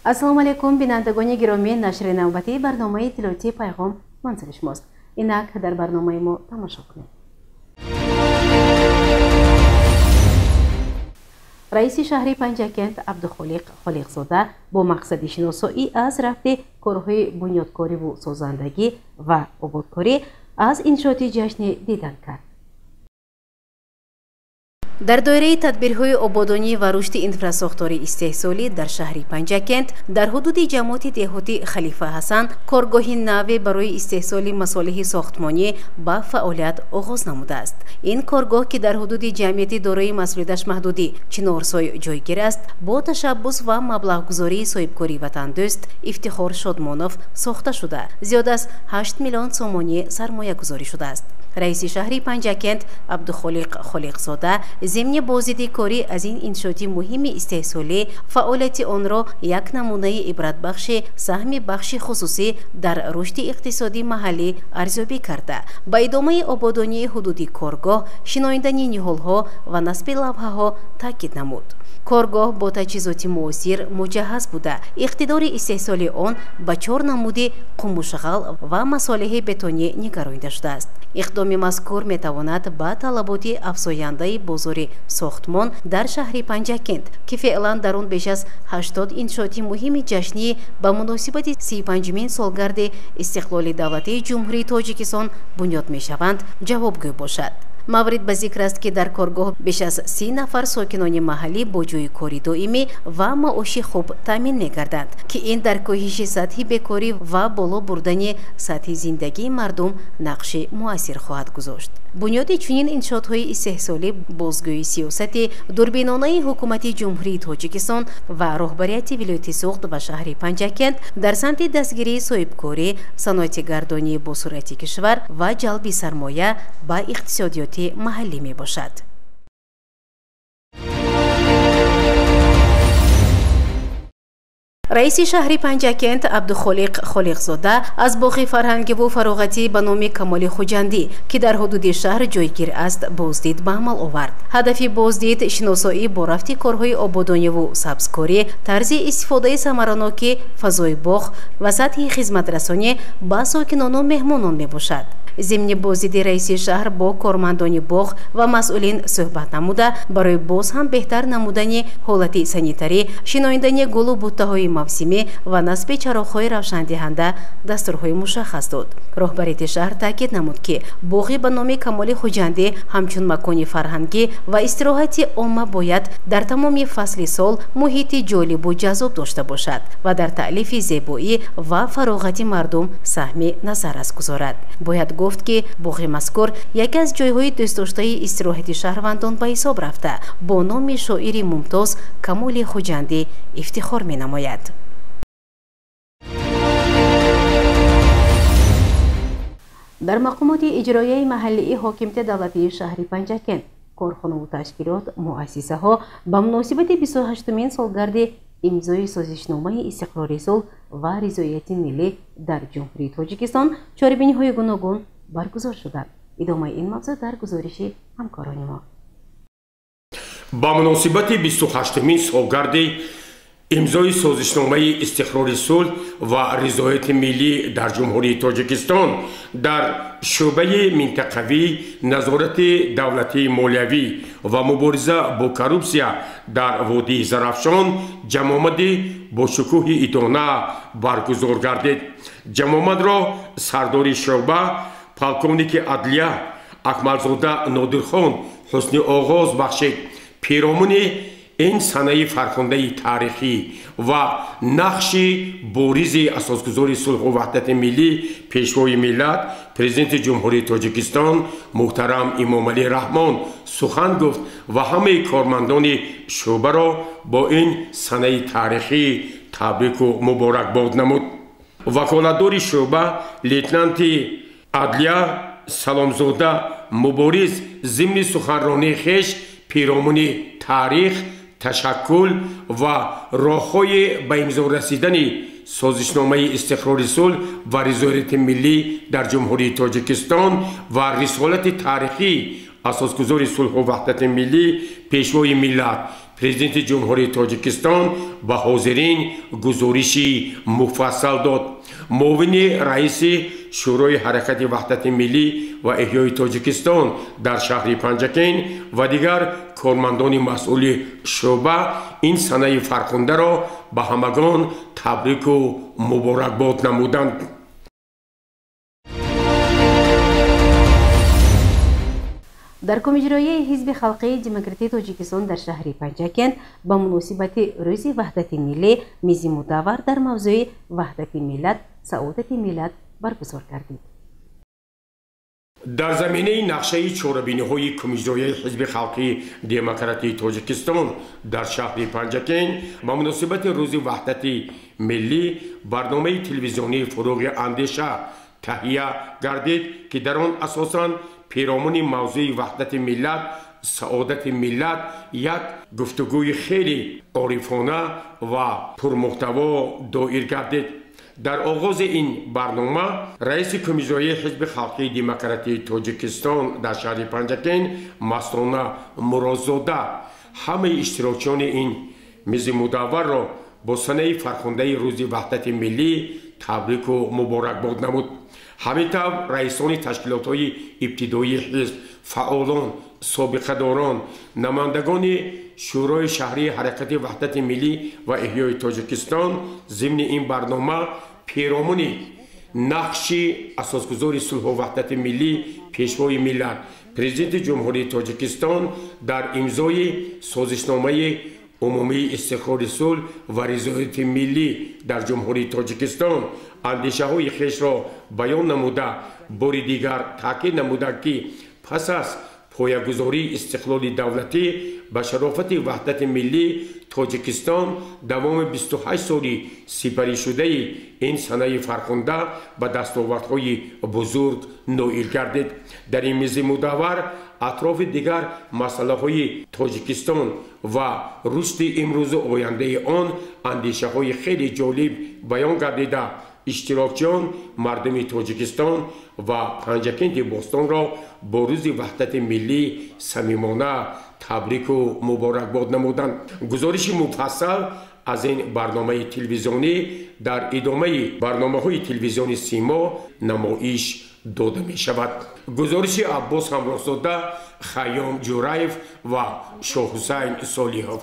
ассалому алейкум бинандагони гиромӣ, нашри навбатии барномаи иттилоъотии пайғом манзили шумост. Инак дар барномаи мо тамошо кунед. раиси шаҳри Панҷакент Абдухолиқ Холиқзода бо мақсади шиносоӣ аз рафти корҳои бунёдкориву созандагӣ ва ободкорӣ аз иншооти ҷашнӣ дидан кард. дар доираи тадбирҳои ободонӣ ва рушди инфрасохтори истеҳсолӣ дар шаҳри Панҷакент дар ҳудуди ҷамоати деҳотӣ Халифа Ҳасан коргоҳи наве барои истеҳсоли масолиҳи сохтмонӣ ба фаъолият оғоз намудааст. ин коргоҳ, ки дар ҳудуди ҷамъияти дорои масъулияташ маҳдудӣ Чинорсой ҷойгир аст, бо ташаббус ва маблағгузории соҳибкори ватандӯст Ифтихор Шодмонов сохта шуда зиёда аз 8 миллион сомонӣ сармоягузорӣ шудааст. раиси шаҳри Панҷакент Абдухолиқ Холиқзода зимни бозиди корӣ аз ин иншооти муҳими истеҳсолӣ фаъолияти онро як намунаи ибратбахши саҳми бахши хусусӣ дар рушди иқтисодии маҳаллӣ арзёбӣ карда, ба идомаи ободонии ҳудуди коргоҳ, шиноидани ниҳолҳо ва насби лавҳаҳо таъкид намуд. коргоҳ бо таҷҳизоти муосир муҷаҳҳаз буда, иқтидори истеҳсоли он ба 4 намуди қумушғал ва масолиҳи бетонӣ нигаронида шудааст. иқдоми мазкур метавонад ба талаботи афзояндаи бозори сохтмон дар шаҳри Панҷакент, ки феълан дар он беш аз 80 иншооти муҳими ҷашнӣ ба муносибати 35-мин солгарди истиқлоли давлатии ҷумҳурии Тоҷикистон бунёд мешаванд, ҷавобгӯ бошад. маврид ба зикр аст, ки дар коргоҳ беш аз 30 нафар сокинони маҳаллӣ бо ҷойи кори доимӣ ва маоши хуб таъмин мегарданд, ки ин дар коҳиши сатҳи бекорӣ ва боло бурдани сатҳи зиндагии мардум нақши муассир хоҳад гузошт. бунёди чунин иншоотҳои истеҳсолӣ бозгӯи сиёсати дурбинонаи ҳукумати ҷумҳурии Тоҷикистон ва роҳбарияти вилояти Суғд ва шаҳри Панҷакент дар самти дастгирии соҳибкорӣ, саноати гардонии босуръати кишвар ва ҷалби сармоя ба иқтисодиёти маҳаллӣ мебошад. раиси шаҳри Панҷакент Абдухолиқ Холиқзода аз боғи фарҳангиву фароғатӣ ба номи Камоли Хуҷандӣ, ки дар ҳудуди шаҳр ҷойгир аст, боздид ба амал овард. ҳадафи боздид шиносоӣ бо рафти корҳои ободониву сабзкорӣ, тарзи истифодаи самараноки фазои боғ ва сатҳи хизматрасонӣ ба сокинону меҳмонон мебошад. зимни бозиди раиси шаҳр бо кормандони боғ ва масъулин суҳбат намуда, барои боз ҳам беҳтар намудани ҳолати санитарӣ, шиноидани гулу буттаҳои мавсимӣ ва насби чароғҳои равшандиҳанда дастурҳои мушаххас дод. роҳбарияти шаҳр таъкид намуд, ки боғи ба номи Камоли Хуҷандӣ ҳамчун макони фарҳангӣ ва истироҳати омма бояд дар тамоми фасли сол муҳити ҷолибу ҷазоб дошта бошад ва дар таълифи зебоӣ ва фароғати мардум саҳми назаррас гузорад. бояд гуфт, ки боғи мазкур яке аз ҷойҳои дӯстдоштаи истироҳати шаҳрвандон ба ҳисоб рафта, бо номи шоири мумтоз Камоли Хуҷандӣ ифтихор менамояд. дар мақомоти иҷроияи маҳаллии ҳокимияти давлатии шаҳри Панҷакент, корхонаву ташкилот, муассисаҳо ба муносибати 28-мин солгарди имзои созишномаи истиқрори сулҳ ва ризояти миллӣ дар ҷумҳурии Тоҷикистон чорабиниҳои гуногун баргузор шуданд. идомаи ин мавзӯъ дар гузориши ҳамкорони мо. ба муносибати 28-мин солгарди имзои созишномаи истиқрори сулҳ ва ризояти миллӣ дар ҷумҳурии Тоҷикистон дар шӯъбаи минтақавии назорати давлатии молиявӣ ва мубориза бо коррупсия дар водии Зарафшон ҷамомади бошукӯҳи идона баргузор гардид. ҷамоматро сардори шӯъба полковники адлия Акмалзода Нодирхон ҳусни оғоз бахшид. пиромуни ин санаи фархондаи таърихӣ ва нақши боризи асосгузори сулҳу ваҳдати миллӣ пешвои миллат президенти ҷумҳурии Тоҷикистон муҳтарам Имомалӣ Раҳмон сухан гуфт ва ҳамаи кормандони шӯъбаро бо ин санаи таърихӣ табрику муборакбод намуд. ваколатдори шӯъба лейтенанти адлия Саломзода Мубориз зимни суханронии хеш пиромуни таърих, ташаккул ва роҳҳои ба имзо расидани созишномаи истиқрори сулҳ ва ризояти миллӣ дар ҷумҳурии Тоҷикистон ва рисолати таърихӣ асосгузори сулҳу ваҳдати миллӣ пешвои миллат президенти ҷумҳурии тоҷикистон ба ҳозирин гузориши муфассал дод. муовини раиси шӯрои ҳаракати ваҳдати миллӣ ва эҳёи тоҷикистон дар шаҳри панҷакен ва дигар кормандони масъули шӯъба ин санаи фархундаро ба ҳамагон табрику муборакбод намуданд. дар кумиҷроияи ҳизби халқии демократии тоҷикистон дар шаҳри панҷакент ба муносибати рӯзи ваҳдати миллӣ мизи мудаввар дар мавзӯи ваҳдати миллат саодати миллат баргузор гардид. дар заминаи нақшаи чорабиниҳои кумиҷроияи ҳизби халқии демократии тоҷикистон дар шаҳри панҷакен ба муносибати рӯзи ваҳдати миллӣ барномаи телевизионии фуруғи андеша таҳия гардид ки дар он асосан пиромони мавзӯи ваҳдати миллат саодати миллат як гуфтугӯи хеле орифона ва пурмуҳтаво доир гардид. дар оғози ин барнома раиси кумиҷроияи ҳизби халқии демократии тоҷикистон дар шаҳри панҷакен Маслона Муродзода ҳамаи иштирокчиёни ин мизи мудавварро бо санаи фархундаи рӯзи ваҳдати миллӣ табрику муборакбод намуд. ҳамин тавр раисони ташкилотҳои ибтидоии ҳизб, фаъолон, собиқадорон, намояндагони шӯрои шаҳрии ҳаракати ваҳдати миллӣ ва эҳёи тоҷикистон зимни ин барнома пиромони нақши асосгузори сулҳу ваҳдати миллӣ пешвои миллат президенти ҷумҳурии тоҷикистон дар имзои созишномаи умумии истиқрори сулҳ ва ризояти миллӣ дар ҷумҳурии тоҷикистон андешаҳои хешро баён намуда бори дигар таъкид намуданд ки пас аз поягузории истиқлоли давлатӣ ба шарофати ваҳдати миллӣ тоҷикистон давоми 28 соли сипаришудаи ин санаи фархунда ба дастовардҳои бузург ноил гардид. дар ин мизи мудаввар атрофи дигар масъалаҳои тоҷикистон ва рушди имрӯзу ояндаи он андешаҳои хеле ҷолиб баён гардида иштирокчиён мардуми тоҷикистон ва панҷакенти бостонро бо рӯзи ваҳдати миллӣ самимона табрику муборакбод намуданд. гузориши муфассал аз ин барномаи телевизионӣ дар идомаи барномаҳои телевизиони симо намоиш дода мешавад. гузориши Аббос Ҳамроҳзода, Хайём Ҷураев ва Шоҳҳусайн Солиҳов.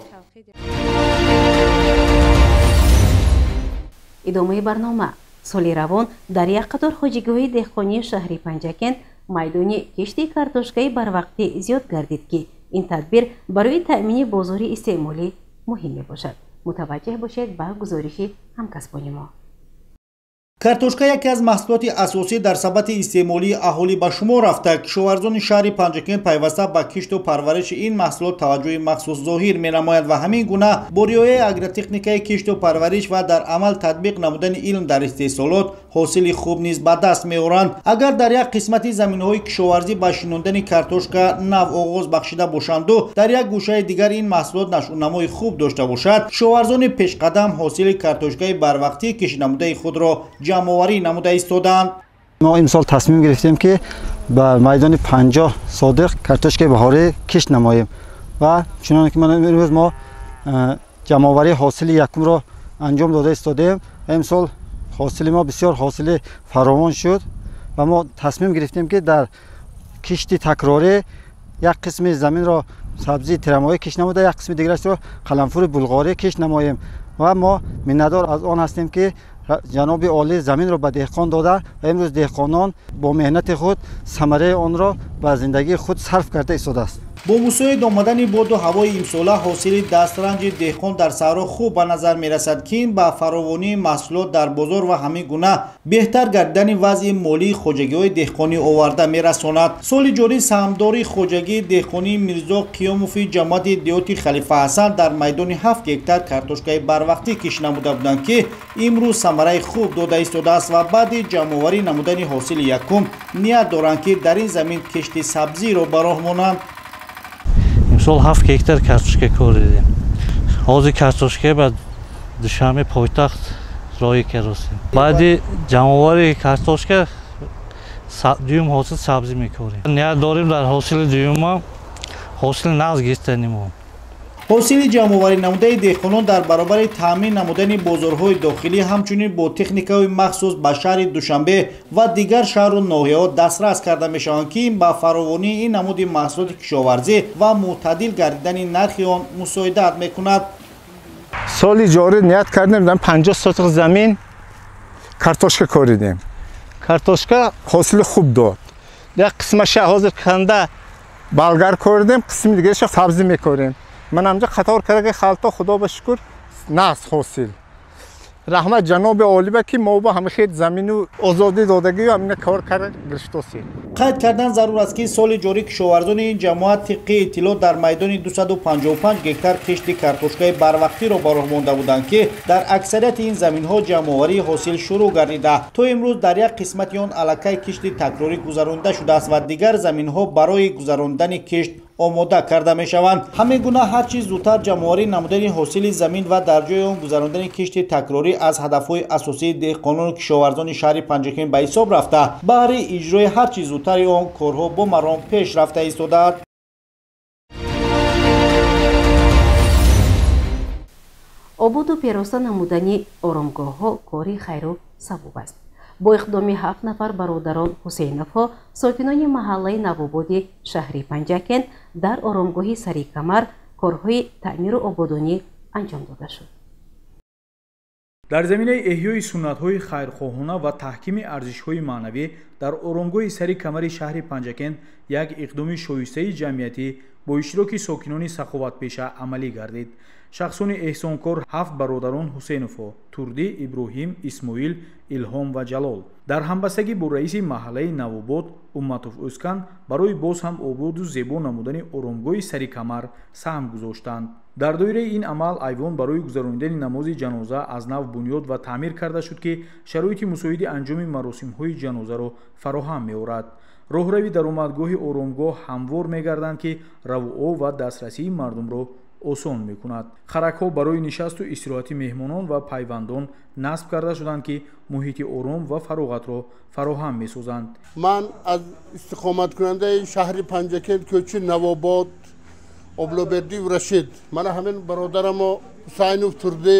идомаи барнома соли равон дар як қатор хоҷигоҳи деҳқонии шаҳри панҷакент майдони кишти картошкаи барвақтӣ зиёд гардид ки ин тадбир барои таъмини бозори истеъмолӣ муҳим мебошад. мутаваҷҷеҳ бошед ба гузориши ҳамкасбони мо. картошка яке аз маҳсулоти асосӣ дар сабати истеъмолии аҳолӣ ба шумор рафта, кишоварзони шаҳри панҷакент пайваста ба кишту парвариши ин маҳсулот таваҷҷӯҳи махсус зоҳир менамоянд ва ҳамин гуна бо риояи агротехникаи кишту парвариш ва дар амал татбиқ намудани илм дар истеҳсолот ҳосили хуб низ ба даст меоранд. агар дар як қисмати заминҳои кишоварзӣ ба шинондани картошка нав оғоз бахшида бошанду дар як гӯшаи дигар ин маҳсулот нашъунамои хуб дошта бошад, кишоварзони пешқадам ҳосили картошкаи барвақтии кишинамудаи худро ҷамъоварӣ намуда истоданд. мо имсол тасмим гирифтем ки ба майдони 50 содиқ картошкаи баҳорӣ кишт намоем ва чуноне ки имрӯз мо ҷамъоварии ҳосили якумро анҷом дода истодем. имсол ҳосили мо бисёр ҳосили фаровон шуд ва мо тасмим гирифтем ки дар кишти такрорӣ як қисми заминро сабзии тирамоӣ кишт намуда, як қисми дигарашро қаламфури булғорӣ кишт намоем ва мо миннатдор аз он ҳастем ки ҷаноби олӣ заминро ба деҳқон дода ва имрӯз деҳқонон бо меҳнати худ самараи онро ба зиндагии худ сарф карда истодааст. бо мусоид омадани боду ҳавои имсола ҳосили дастранҷи деҳқон дар саҳро хуб ба назар мерасад ки ин ба фаровонии маҳсулот дар бозор ва ҳамин гуна беҳтар гардидани вазъи молии хоҷагиҳои деҳқонӣ оварда мерасонад. соли ҷорӣ саҳмдори хоҷагии деҳқонии Мирзо Қиёмови ҷамоати диёти Халифа Ҳасан дар майдони 7 гектар картошкаи барвақтӣ кишт намуда буданд ки имрӯз самараи хуб дода истодааст ва баъди ҷамъоварӣ намудани ҳосили якум ният доранд ки дар ин замин кишти сабзиро ба роҳ монанд. имсол 7 гектар картошка кор дидем. ҳозир картошка ба Душанбе пойтахт роҳӣ кардем. баъди ҷамъоварии картошка дуюм ҳосил сабзӣ мекорем. ният дорем дар ҳосили дуюма ҳосили нағз гирифтанем. ҳосили ҷамъоварӣ намудаи деҳқонон дар баробари таъмин намудани бозорҳои дохилӣ ҳамчунин бо техникаҳои махсус ба шаҳри Душанбе ва дигар шаҳру ноҳияҳо дастрас карда мешаванд, ки ин ба фаровонии ин намуди маҳсулоти кишоварзӣ ва мӯътадил гардидани нархи он мусоидат мекунад. соли ҷорӣ ният кардем 50 сотиқ замин картошка коридем. картошка ҳосили хуб дод. як қисмаша ҳозир канда болгар коридем, қисми дигараша сабзӣ мекорем. من همجا خطار کرده خالتا خدا به شکر نقص حاصل. رحمت جناب عالی با که ما با همه خیلی زمین و آزادی دادگی و همین کار کرده گرفتاسی. قید کردن ضرور است که سال جاری کشاورزان این جماعت طبق اطلاع در میدان 255 گکتار کشت کارتوشکای بروقتی را باراه مانده بودند که در اکثریت این زمین ها جمع‌آوری حاصل شروع گردیده. تا امروز در یک قسمت آن علاقه کشت تکراری گذرانده شده است و دیگر زمین ها برای گذراندن کشت آماده کرده می شوند. همه گونه هر چیز زودتر جمع‌آوری نمودن حاصل زمین و در جای آن گذراندن کشت تکراری از هدف‌های اساسی دهقانان و کشاورزان شهر پنجکین به حساب رفته. برای اجرای هر چیز زودتر آن کارها با مرام پیش رفته ایستاده. обуду пироста намудани оромгоҳҳо кори хайру сабуб аст. бо иқдоми 7 нафар бародарон ҳусейновҳо сокинони маҳаллаи навободи шаҳри Панҷакен дар оромгоҳи Сари Камар корҳои таъмиру ободонӣ анҷом дода шуд. дар заминаи эҳёи суннатҳои хайрхоҳона ва таҳкими арзишҳои маънавӣ дар оромгоҳи Сари Камари шаҳри Панҷакен як иқдоми шоистаи ҷамъиятӣ бо иштироки сокинони саховатпеша амалӣ гардид. шахсони эҳсонкор 7 бародарон ҳусейновҳо Турдӣ, Иброҳим, Исмоил, Илҳом ва Ҷалол дар ҳамбастагӣ бо раиси маҳаллаи Навобод Умматов Ӯскан барои боз ҳам ободу зебо намудани оромгоҳи Сари Камар саҳм гузоштанд. дар доираи ин амал айвон барои гузарондани намози ҷаноза аз нав бунёд ва таъмир карда шуд, ки шароити мусоиди анҷоми маросимҳои ҷанозаро фароҳам меорад. роҳрави даромадгоҳи оромгоҳ ҳамвор мегарданд, ки равуо ва дастрасии мардумро осон мекунад. харакҳо барои нишасту истироҳати меҳмонон ва пайвандон насб карда шуданд, ки муҳити ором ва фароғатро фароҳам месозанд. ман аз истиқоматкунандаи шаҳри Панҷакен кӯчи Навобод Облобердӣ Рашид, мана ҳамин бародарамо Ҳусайнов Турдӣ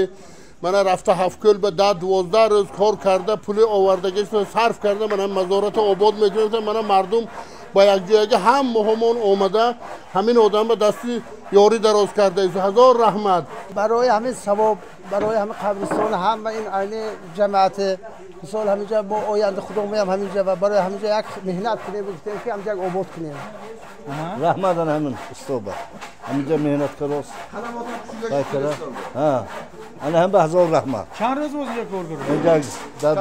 мана рафта ҳафткӯл ба 10-12 рӯз кор карда пули овардагиро сарф карда мана мазората обод мекунем. мана мардум ба якҷояга ҳам моҳамон омада ҳамин одам ба дасти ёрӣ дароз карда. ҳазор раҳмат барои ҳамин савоб, барои ҳамин қабристон, ҳама ин айни ҷамъиати мисол ҳаминҷа бо оянда худо меям ҳаминҷа ва барои ҳаминҷа як меҳнат кунем гуфтем ки ҳаминҷа обод кунем. раҳмат ана ҳамин устоба ҳаминҷа меҳнат карос кайкара ана ҳам ба ҳазор раҳмат. чанд рӯз бозинҷа кор кардем? инҷа дар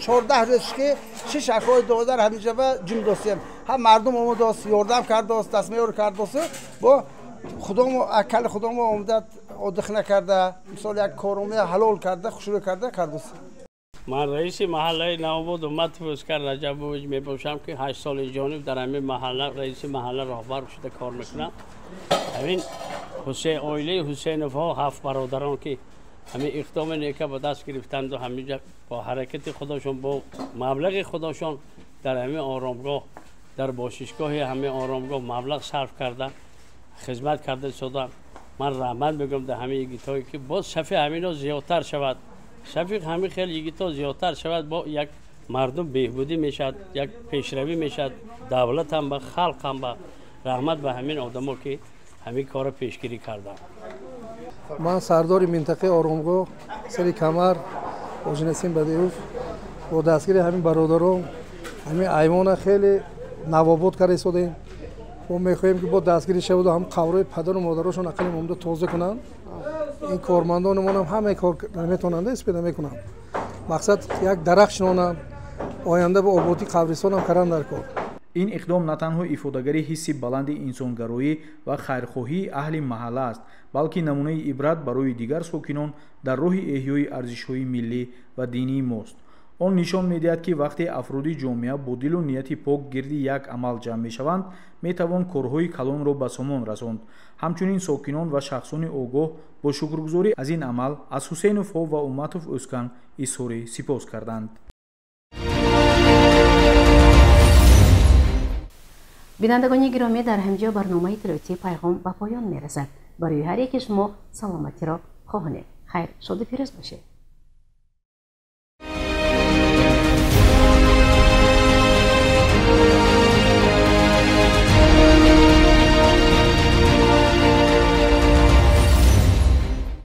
14 рӯз ки шиш акҳои додар ҳаминҷа ва ҷум достем. ҳам мардум омадост, ёрдам кардост, дастмеёр кардост, бо худом акали худом омдад одих накарда, мисол як короми ҳалол карда, хушрӯй карда кардост. من رئیس محله نواباد Умматов Ӯскан Раҷабович میباشم که 8 سال جانب در همین محله رئیس محله راهبر شده کار میکنم. همین حسین عائله حسینوف ها 7 برادران که همین اقدام نیکه به دست گرفتند و همینجا با حرکت خودشون با مبلغ خودشون در همین آرامگاه در باشیشگاه همین آرامگاه مبلغ صرف کرده خدمت کرده شدن. من رحمت میگم در همین یگیتایی که باز صفحه همینا زیادتر شود. شفیق همین خیلی یگیتا زیادتر شود با یک مردم بهبودی میشد، یک پیشروی میشد، دولت هم به خلق هم به رحمت به همین آدما که همین کار پیشگیری کردن. من سردار منطقه آرامگاه سری کمر اوجنسیم بدیوف با دستگیری همین برادران همین ایوان خیلی نوابود کرده شدیم. ما میخواهیم که با دستگیری شود و هم قبرهای پدر و مادرشون اقل ممده توزیع کنن. این کارمندانمون هم همه کار نمیتونند استفاده میکنن. مقصد یک درخت نونن آینده به آبادی قبرستان هم کردن در کار. این اقدام نه تنها ایفادهگری حسی بلند انسانگرایی و خیرخواهی اهل محله است، بلکه نمونه عبرت برای دیگر ساکنان در راه احیای ارزش‌های ملی و دینی ماست. آن نشان می‌دهد که وقتی افراد جامعه با دل و نیت پاک گردی یک عمل جمع می‌شوند، می‌توان کارهای کلان را به سامان رساند. همچنین ساکنان و شخصان آگاه با شکرگزاری از این عمل از حسینوف‌ها و اوماتوف ӯскан اظهار سپاس کردند. بینندگان گرامی در همینجا برنامه تلویزیونی پیغام به پایان میرسد. برای هر یک شما سلامتی را خواهانیم. خیر شاد و پیروز باشید.